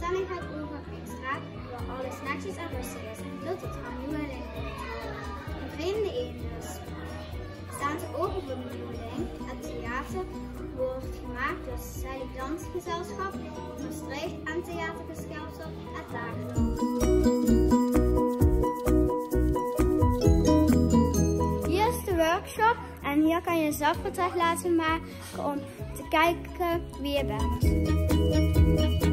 gezelligheid over extra, waar alles netjes en rustig is, doet het aan nieuwelingen. Een vreemde eend dus. Staan ze open voor de nieuweling? Het theater wordt gemaakt door het Gezellig Dansgezelschap, Maastricht en theatergezelschap Het Dagblad. Hier is de workshop en hier kan je zelf verslag laten maken om te kijken wie je bent.